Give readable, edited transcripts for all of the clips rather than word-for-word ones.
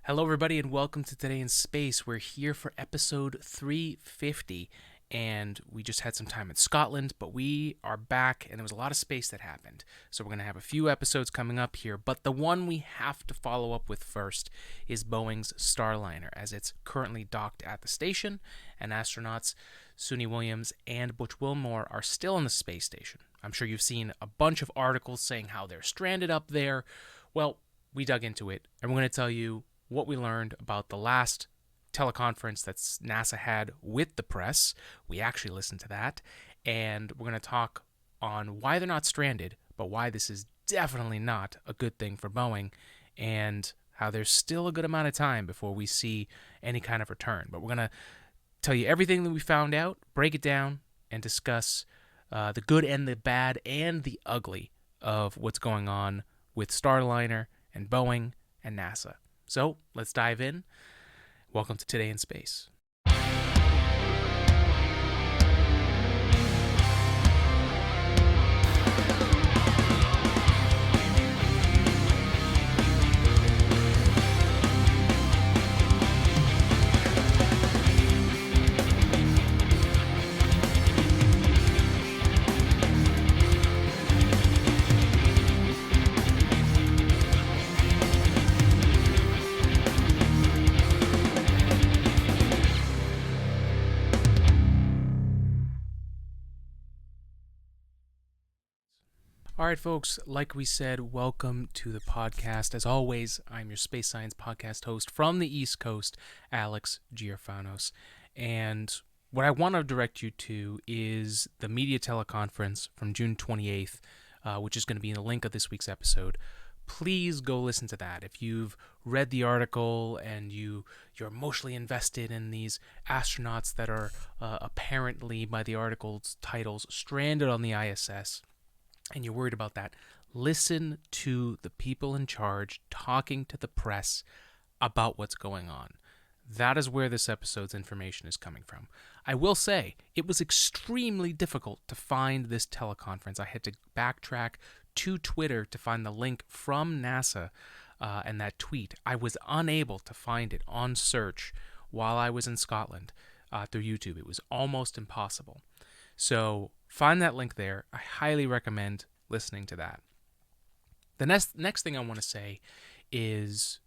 Hello, everybody, and welcome to Today in Space. We're here for episode 350, and we just had some time in Scotland, but we are back, and there was a lot of space that happened. So we're going to have a few episodes coming up here, but the one we have to follow up with first is Boeing's Starliner, as it's currently docked at the station, and astronauts Suni Williams and Butch Wilmore are still on the space station. I'm sure you've seen a bunch of articles saying how they're stranded up there. Well, we dug into it, and we're going to tell you what we learned about the last teleconference that NASA had with the press. We actually listened to that, and we're going to talk on why they're not stranded, but why this is definitely not a good thing for Boeing, and how there's still a good amount of time before we see any kind of return. But we're going to tell you everything that we found out, break it down, and discuss the good and the bad and the ugly of what's going on with Starliner and Boeing and NASA. So let's dive in. Welcome to Today in Space. All right, folks, like we said, welcome to the podcast. As always, I'm your space science podcast host from the East Coast, Alex Giorfanos. And what I want to direct you to is the media teleconference from June 28th, which is going to be in the link of this week's episode. Please go listen to that. If you've read the article and you're emotionally invested in these astronauts that are apparently, by the article's titles, stranded on the ISS, and you're worried about that, listen to the people in charge talking to the press about what's going on. That is where this episode's information is coming from. I will say, it was extremely difficult to find this teleconference. I had to backtrack to Twitter to find the link from NASA and that tweet. I was unable to find it on search while I was in Scotland through YouTube. It was almost impossible. So find that link there. I highly recommend listening to that. The next thing I want to say is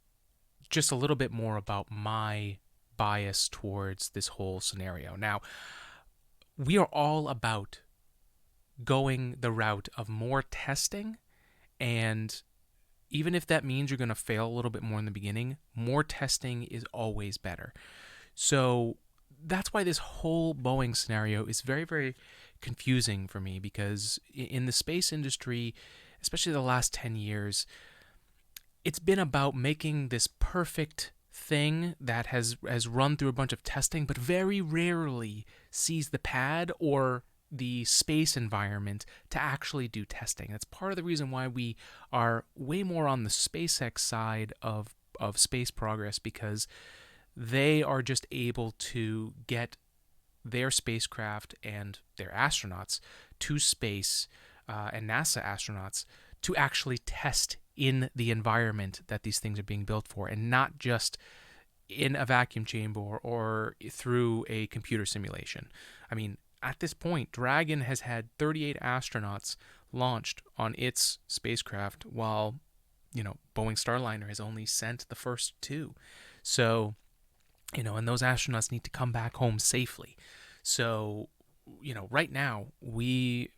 just a little bit more about my bias towards this whole scenario. Now, we are all about going the route of more testing, and even if that means you're going to fail a little bit more in the beginning, more testing is always better. So that's why this whole Boeing scenario is very, very confusing for me, because in the space industry, especially the last 10 years, it's been about making this perfect thing that has run through a bunch of testing, but very rarely sees the pad or the space environment to actually do testing. That's part of the reason why we are way more on the SpaceX side of space progress, because they are just able to get their spacecraft and their astronauts to space, and NASA astronauts to actually test in the environment that these things are being built for, and not just in a vacuum chamber or through a computer simulation. I mean, at this point, Dragon has had 38 astronauts launched on its spacecraft, while, Boeing Starliner has only sent the first 2. So, and those astronauts need to come back home safely. So, right now we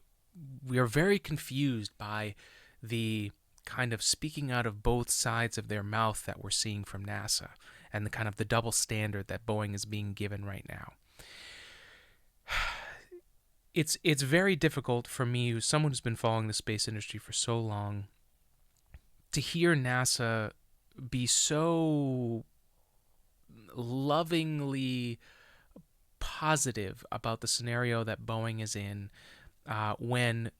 are very confused by the kind of speaking out of both sides of their mouth that we're seeing from NASA, and the kind of the double standard that Boeing is being given right now. It's very difficult for me, someone who's been following the space industry for so long, to hear NASA be so lovingly positive about the scenario that Boeing is in, when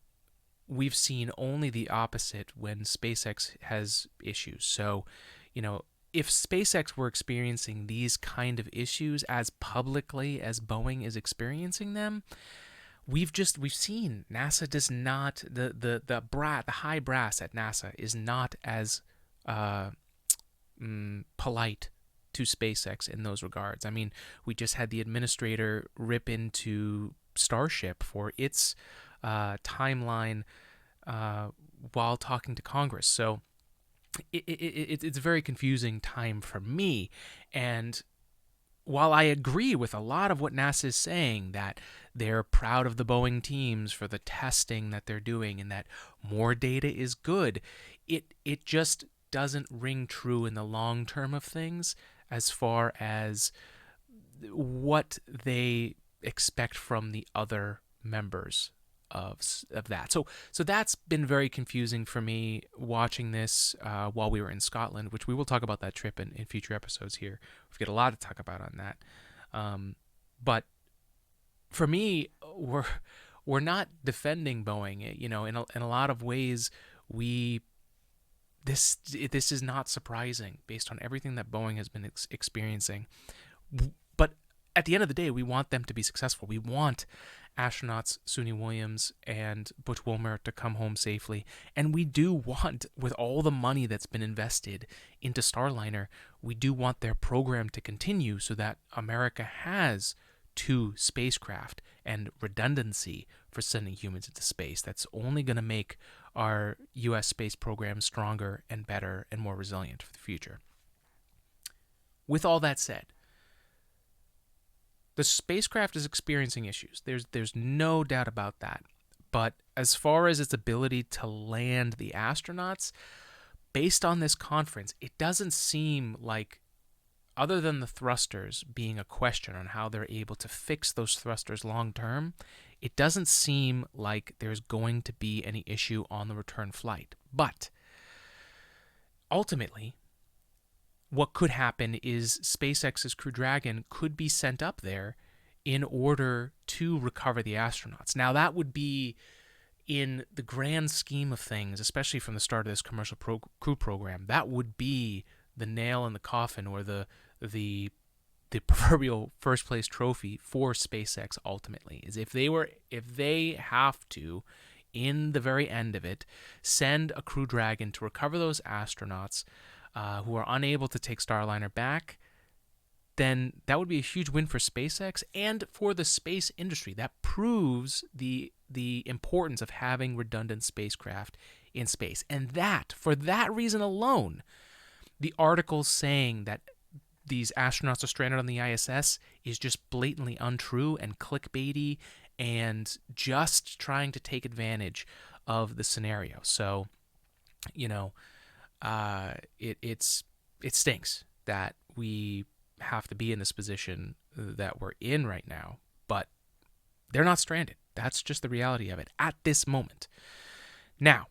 we've seen only the opposite when SpaceX has issues. So, if SpaceX were experiencing these kind of issues as publicly as Boeing is experiencing them, we've seen NASA does not, the high brass at NASA is not as polite to SpaceX in those regards. I mean, we just had the administrator rip into Starship for its timeline while talking to Congress. So it's a very confusing time for me. And while I agree with a lot of what NASA is saying, that they're proud of the Boeing teams for the testing that they're doing and that more data is good, it just doesn't ring true in the long term of things as far as what they expect from the other members of that. So that's been very confusing for me watching this while we were in Scotland, which we will talk about that trip in future episodes here. We've got a lot to talk about on that. But for me, we're not defending Boeing. You know, in a lot of ways, this is not surprising based on everything that Boeing has been experiencing. But at the end of the day, we want them to be successful. We want astronauts Suni Williams and Butch Wilmore to come home safely. And we do want, with all the money that's been invested into Starliner, we do want their program to continue so that America has 2 spacecraft and redundancy for sending humans into space. That's only going to make our U.S. space program stronger and better and more resilient for the future. With all that said, the spacecraft is experiencing issues. There's no doubt about that. But as far as its ability to land the astronauts, based on this conference, it doesn't seem like, other than the thrusters being a question on how they're able to fix those thrusters long term, it doesn't seem like there's going to be any issue on the return flight. But ultimately, what could happen is SpaceX's Crew Dragon could be sent up there in order to recover the astronauts. Now, that would be, in the grand scheme of things, especially from the start of this commercial crew program, that would be the nail in the coffin, or the proverbial first place trophy for SpaceX ultimately, is if they have to, in the very end of it, send a Crew Dragon to recover those astronauts who are unable to take Starliner back, then that would be a huge win for SpaceX and for the space industry. That proves the importance of having redundant spacecraft in space. And that, for that reason alone, the articles saying that these astronauts are stranded on the ISS is just blatantly untrue and clickbaity and just trying to take advantage of the scenario. So, you know, it stinks that we have to be in this position that we're in right now, but they're not stranded. That's just the reality of it at this moment. Now,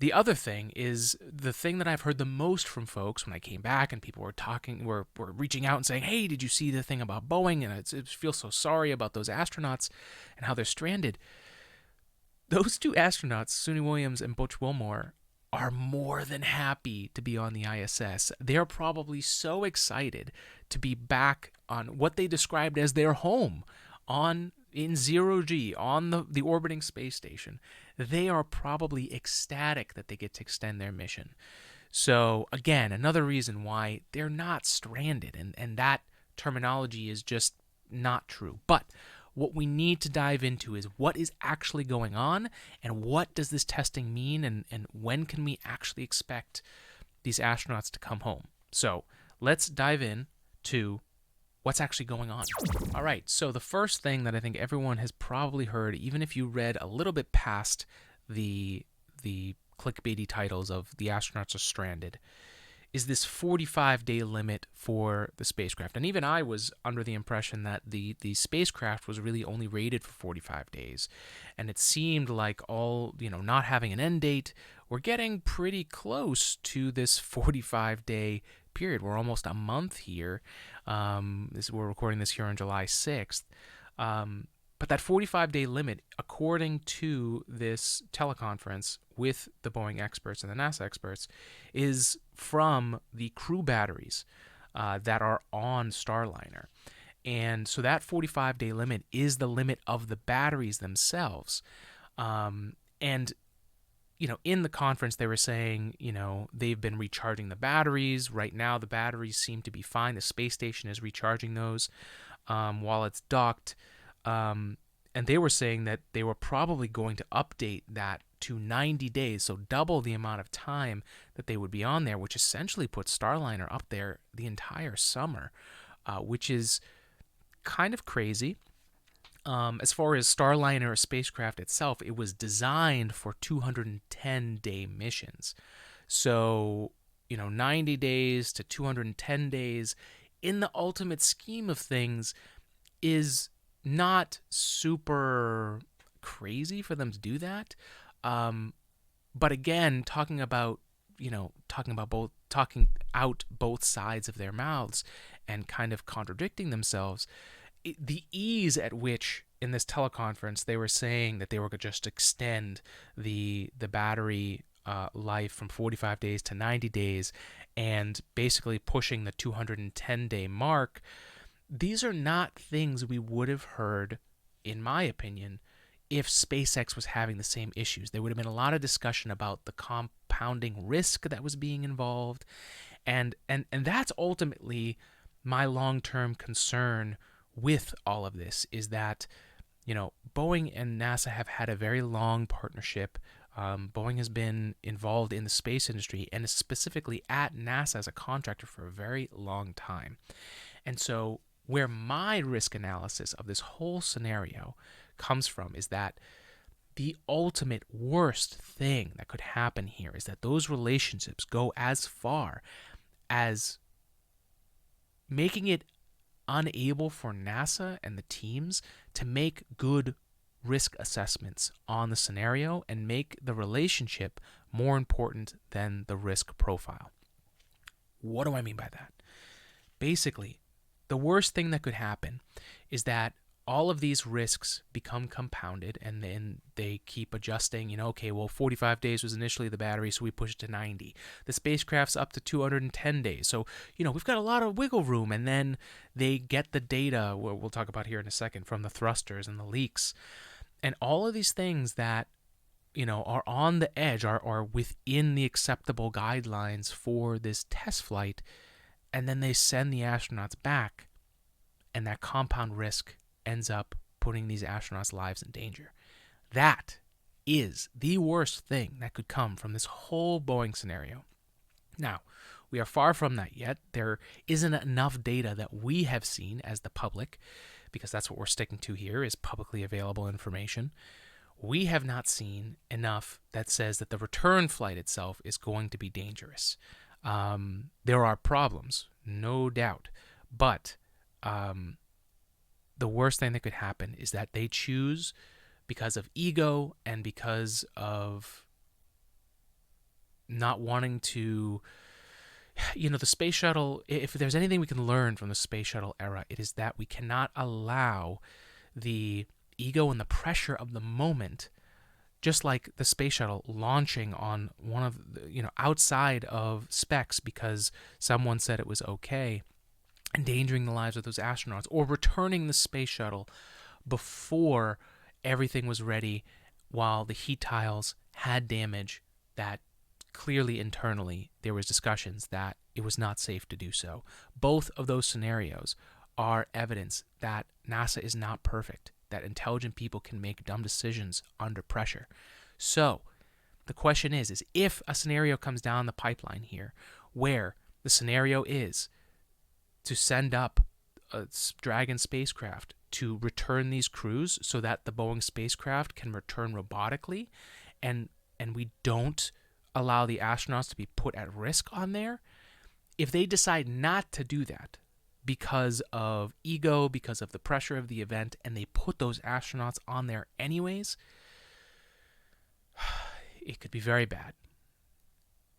the other thing is the thing that I've heard the most from folks when I came back and people were reaching out and saying, hey, did you see the thing about Boeing? And it feels so sorry about those astronauts and how they're stranded. Those 2 astronauts, Suni Williams and Butch Wilmore, are more than happy to be on the ISS. They're probably so excited to be back on what they described as their home in 0G on the orbiting space station. They are probably ecstatic that they get to extend their mission. So again, another reason why they're not stranded, and that terminology is just not true. But what we need to dive into is what is actually going on and what does this testing mean, and when can we actually expect these astronauts to come home. So let's dive in to what's actually going on. All right, so the first thing that I think everyone has probably heard, even if you read a little bit past the clickbaity titles of the astronauts are stranded, is this 45-day limit for the spacecraft. And even I was under the impression that the spacecraft was really only rated for 45 days. And it seemed like not having an end date, we're getting pretty close to this 45-day period. We're almost a month here. We're recording this here on July 6th. But that 45-day limit, according to this teleconference with the Boeing experts and the NASA experts, is from the crew batteries that are on Starliner. And so that 45-day limit is the limit of the batteries themselves. And, in the conference, they were saying, they've been recharging the batteries. Right now, the batteries seem to be fine. The space station is recharging those while it's docked. And they were saying that they were probably going to update that to 90 days, so double the amount of time that they would be on there, which essentially puts Starliner up there the entire summer, which is kind of crazy. As far as Starliner spacecraft itself, it was designed for 210-day missions. So, 90 days to 210 days in the ultimate scheme of things is not super crazy for them to do that. But again, talking out both sides of their mouths and kind of contradicting themselves, the ease at which in this teleconference they were saying that they were going to just extend the battery life from 45 days to 90 days and basically pushing the 210-day mark, these are not things we would have heard, in my opinion, if SpaceX was having the same issues. There would have been a lot of discussion about the compounding risk that was being involved, and that's ultimately my long-term concern with all of this, is that Boeing and NASA have had a very long partnership. Boeing has been involved in the space industry and is specifically at NASA as a contractor for a very long time. And so where my risk analysis of this whole scenario comes from is that the ultimate worst thing that could happen here is that those relationships go as far as making it unable for NASA and the teams to make good risk assessments on the scenario and make the relationship more important than the risk profile. What do I mean by that? Basically, the worst thing that could happen is that all of these risks become compounded, and then they keep adjusting. Okay, well, 45 days was initially the battery, so we push it to 90. The spacecraft's up to 210 days. So, we've got a lot of wiggle room, and then they get the data, we'll talk about here in a second, from the thrusters and the leaks. And all of these things that, are on the edge, are within the acceptable guidelines for this test flight, and then they send the astronauts back, and that compound risk ends up putting these astronauts' lives in danger. That is the worst thing that could come from this whole Boeing scenario. Now, we are far from that yet. There isn't enough data that we have seen as the public, because that's what we're sticking to here, is publicly available information. We have not seen enough that says that the return flight itself is going to be dangerous. There are problems, no doubt, but the worst thing that could happen is that they choose, because of ego and because of not wanting to, the space shuttle, if there's anything we can learn from the space shuttle era, it is that we cannot allow the ego and the pressure of the moment, just like the space shuttle launching on one of the, outside of specs because someone said it was okay, endangering the lives of those astronauts, or returning the space shuttle before everything was ready while the heat tiles had damage that clearly internally there was discussions that it was not safe to do so. Both of those scenarios are evidence that NASA is not perfect, that intelligent people can make dumb decisions under pressure. So the question is if a scenario comes down the pipeline here where the scenario is to send up a Dragon spacecraft to return these crews so that the Boeing spacecraft can return robotically, and we don't allow the astronauts to be put at risk on there, if they decide not to do that because of ego, because of the pressure of the event, and they put those astronauts on there anyways, it could be very bad.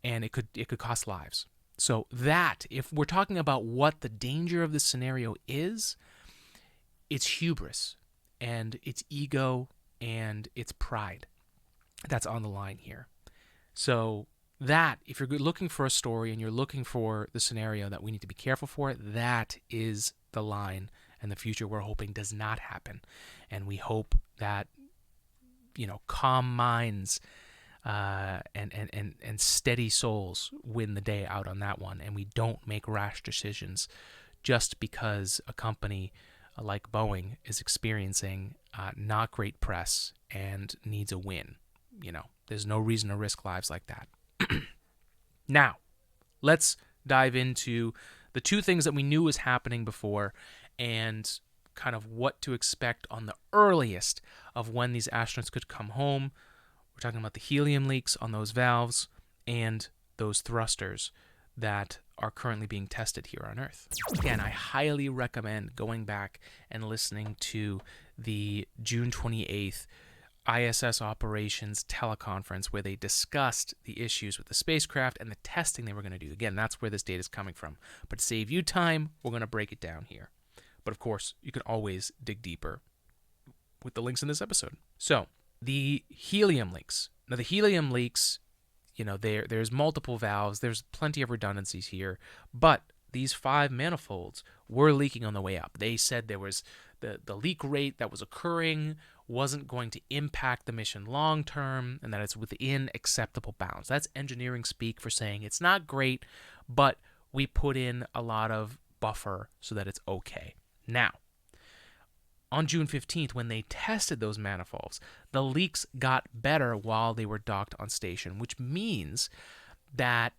And it could cost lives. So that, if we're talking about what the danger of this scenario is, it's hubris and it's ego and it's pride that's on the line here. So that, if you're looking for a story and you're looking for the scenario that we need to be careful for, that is the line and the future we're hoping does not happen. And we hope that, calm minds and steady souls win the day out on that one, and we don't make rash decisions just because a company like Boeing is experiencing not great press and needs a win. There's no reason to risk lives like that. Now, let's dive into the two things that we knew was happening before and kind of what to expect on the earliest of when these astronauts could come home. We're talking about the helium leaks on those valves and those thrusters that are currently being tested here on Earth. Again, I highly recommend going back and listening to the June 28th ISS operations teleconference where they discussed the issues with the spacecraft and the testing they were going to do. Again, that's where this data is coming from. But to save you time, we're going to break it down here. But of course, you can always dig deeper with the links in this episode. So, the helium leaks. Now, the helium leaks, there's multiple valves. There's plenty of redundancies here. But these 5 manifolds were leaking on the way up. They said there was the leak rate that was occurring wasn't going to impact the mission long term and that it's within acceptable bounds. That's engineering speak for saying it's not great, but we put in a lot of buffer so that it's okay. Now, on June 15th, when they tested those manifolds, the leaks got better while they were docked on station, which means that,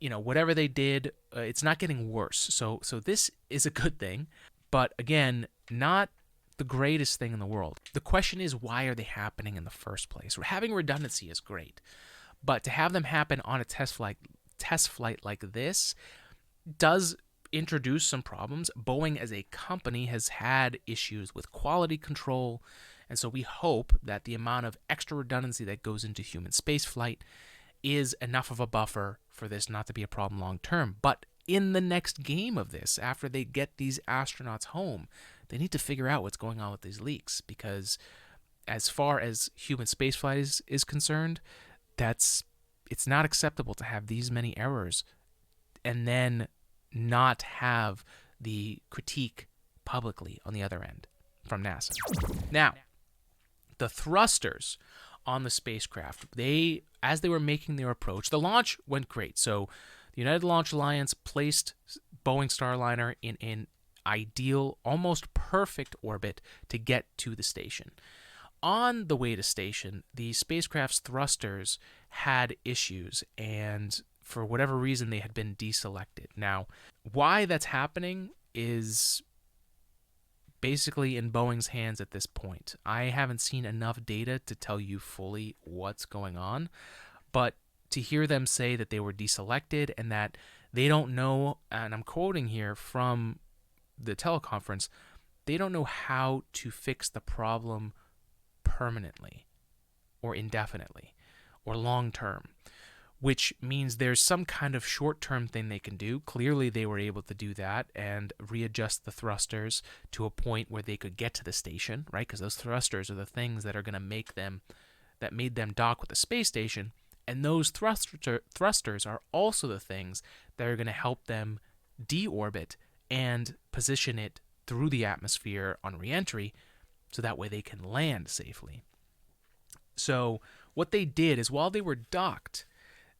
whatever they did, it's not getting worse. So this is a good thing, but again, not the greatest thing in the world. The question is, why are they happening in the first place? Having redundancy is great, but to have them happen on a test flight like this does introduce some problems. Boeing as a company has had issues with quality control, and so we hope that the amount of extra redundancy that goes into human spaceflight is enough of a buffer for this not to be a problem long term. But in the next game of this, after they get these astronauts home, they need to figure out what's going on with these leaks, because as far as human spaceflight is concerned, it's not acceptable to have these many errors and then not have the critique publicly on the other end from NASA. Now, the thrusters on the spacecraft, as they were making their approach, the launch went great. So the United Launch Alliance placed Boeing Starliner in an ideal, almost perfect orbit to get to the station. On the way to station, the spacecraft's thrusters had issues, and for whatever reason, they had been deselected. Now, why that's happening is basically in Boeing's hands at this point. I haven't seen enough data to tell you fully what's going on, but to hear them say that they were deselected and that they don't know, and I'm quoting here from the teleconference, they don't know how to fix the problem permanently or indefinitely or long term, which means there's some kind of short-term thing they can do. Clearly, they were able to do that and readjust the thrusters to a point where they could get to the station, right? Because those thrusters are the things that are going to made them dock with the space station, and those thrusters are also the things that are going to help them deorbit and position it through the atmosphere on reentry so that way they can land safely. So what they did is while they were docked,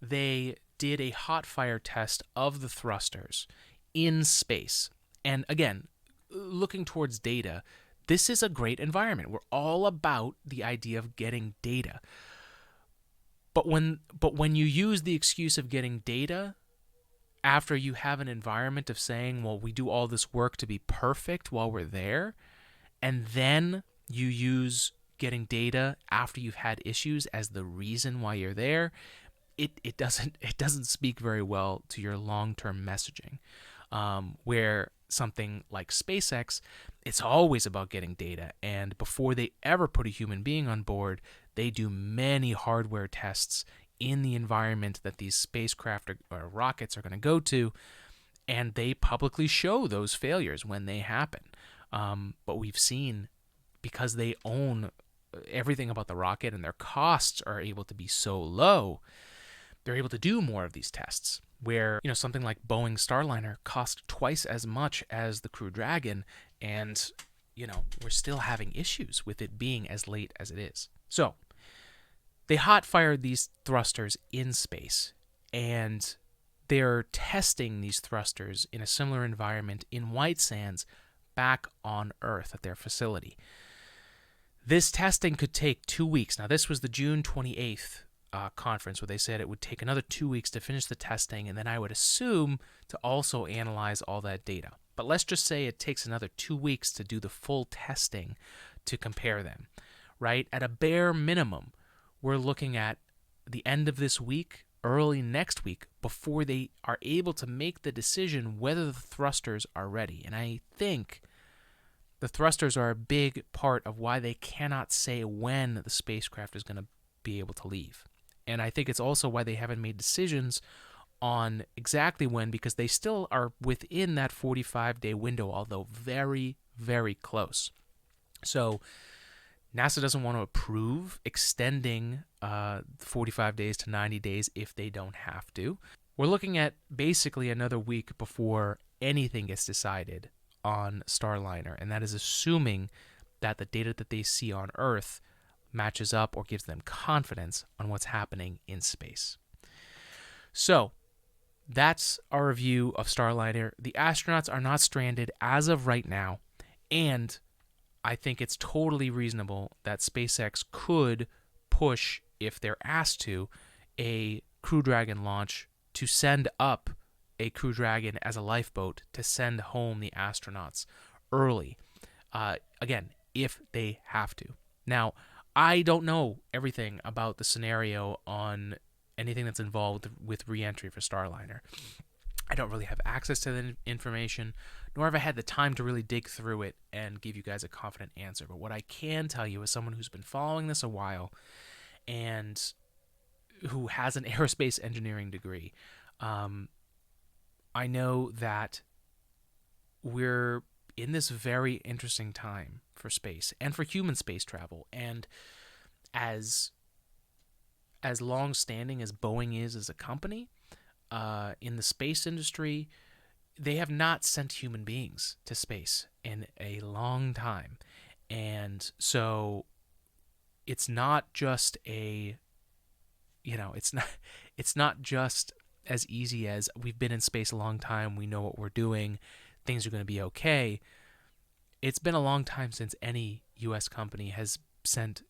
they did a hot fire test of the thrusters in space. And again, looking towards data, this is a great environment. We're all about the idea of getting data. But when you use the excuse of getting data after you have an environment of saying, well, we do all this work to be perfect while we're there, and then you use getting data after you've had issues as the reason why you're there, it doesn't speak very well to your long-term messaging. Where something like SpaceX, it's always about getting data, and before they ever put a human being on board, they do many hardware tests in the environment that these spacecraft or rockets are going to go to, and they publicly show those failures when they happen. But we've seen, because they own everything about the rocket and their costs are able to be so low, they're able to do more of these tests, where something like Boeing Starliner cost twice as much as the Crew Dragon, and we're still having issues with it being as late as it is. So they hot-fired these thrusters in space, and they're testing these thrusters in a similar environment in White Sands back on Earth at their facility. This testing could take 2 weeks. Now, this was the June 28th conference where they said it would take another 2 weeks to finish the testing, and then I would assume to also analyze all that data. But let's just say it takes another 2 weeks to do the full testing to compare them, right? At a bare minimum, we're looking at the end of this week, early next week, before they are able to make the decision whether the thrusters are ready. And I think the thrusters are a big part of why they cannot say when the spacecraft is going to be able to leave. And I think it's also why they haven't made decisions on exactly when, because they still are within that 45-day window, although very, very close. So NASA doesn't want to approve extending 45 days to 90 days if they don't have to. We're looking at basically another week before anything gets decided on Starliner, and that is assuming that the data that they see on Earth matches up or gives them confidence on what's happening in space. So that's our review of Starliner. The astronauts are not stranded as of right now, and I think it's totally reasonable that SpaceX could push, if they're asked to, a Crew Dragon launch to send up a Crew Dragon as a lifeboat to send home the astronauts early. Again, if they have to. Now, I don't know everything about the scenario on anything that's involved with re-entry for Starliner. I don't really have access to the information, nor have I had the time to really dig through it and give you guys a confident answer. But what I can tell you as someone who's been following this a while and who has an aerospace engineering degree, I know that we're in this very interesting time for space and for human space travel. And as long-standing as Boeing is as a company, in the space industry, they have not sent human beings to space in a long time. And so it's not just it's not just as easy as we've been in space a long time, we know what we're doing, things are going to be okay. It's been a long time since any U.S. company has sent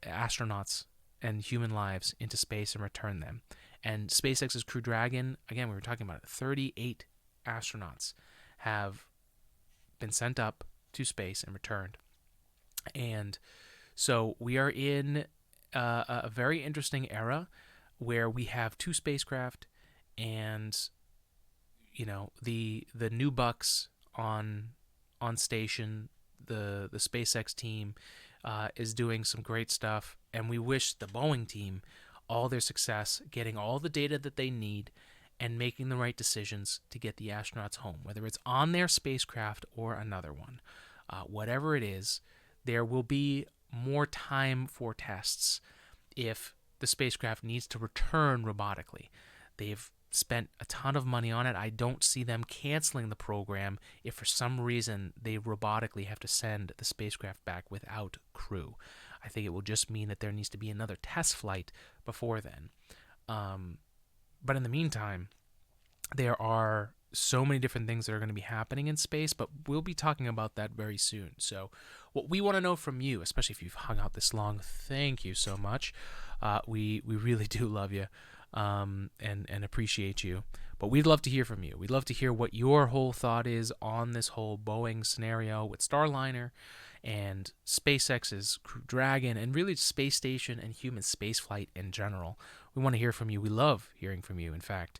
astronauts and human lives into space and returned them. And SpaceX's Crew Dragon, again, we were talking about it, 38 astronauts have been sent up to space and returned. And so we are in a very interesting era where we have 2 spacecraft, and the new bucks on station, the SpaceX team is doing some great stuff, and we wish the Boeing team all their success, getting all the data that they need and making the right decisions to get the astronauts home, whether it's on their spacecraft or another one. Whatever it is, there will be more time for tests if the spacecraft needs to return robotically. They've spent a ton of money on it. I don't see them canceling the program if for some reason they robotically have to send the spacecraft back without crew. I think it will just mean that there needs to be another test flight before then. But in the meantime, there are so many different things that are going to be happening in space, but we'll be talking about that very soon. So what we want to know from you, especially if you've hung out this long, thank you so much. We really do love you and appreciate you. But we'd love to hear from you. We'd love to hear what your whole thought is on this whole Boeing scenario with Starliner and SpaceX's Crew Dragon and really space station and human spaceflight in general. We want to hear from you. We love hearing from you, in fact.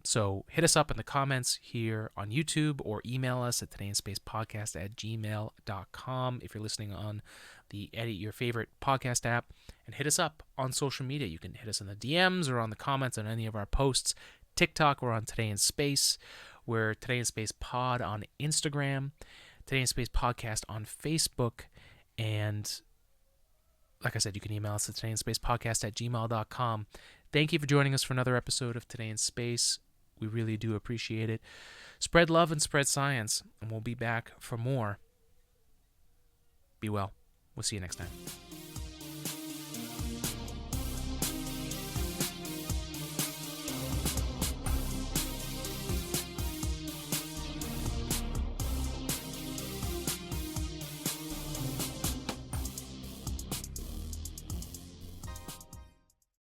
So hit us up in the comments here on YouTube or email us at todayinspacepodcast@gmail.com if you're listening on your favorite podcast app, and hit us up on social media. You can hit us in the DMs or on the comments on any of our posts. TikTok, we're on Today in Space. We're Today in Space Pod on Instagram. Today in Space Podcast on Facebook. And like I said, you can email us at todayinspacepodcast@gmail.com. Thank you for joining us for another episode of Today in Space. We really do appreciate it. Spread love and spread science, and we'll be back for more. Be well. We'll see you next time.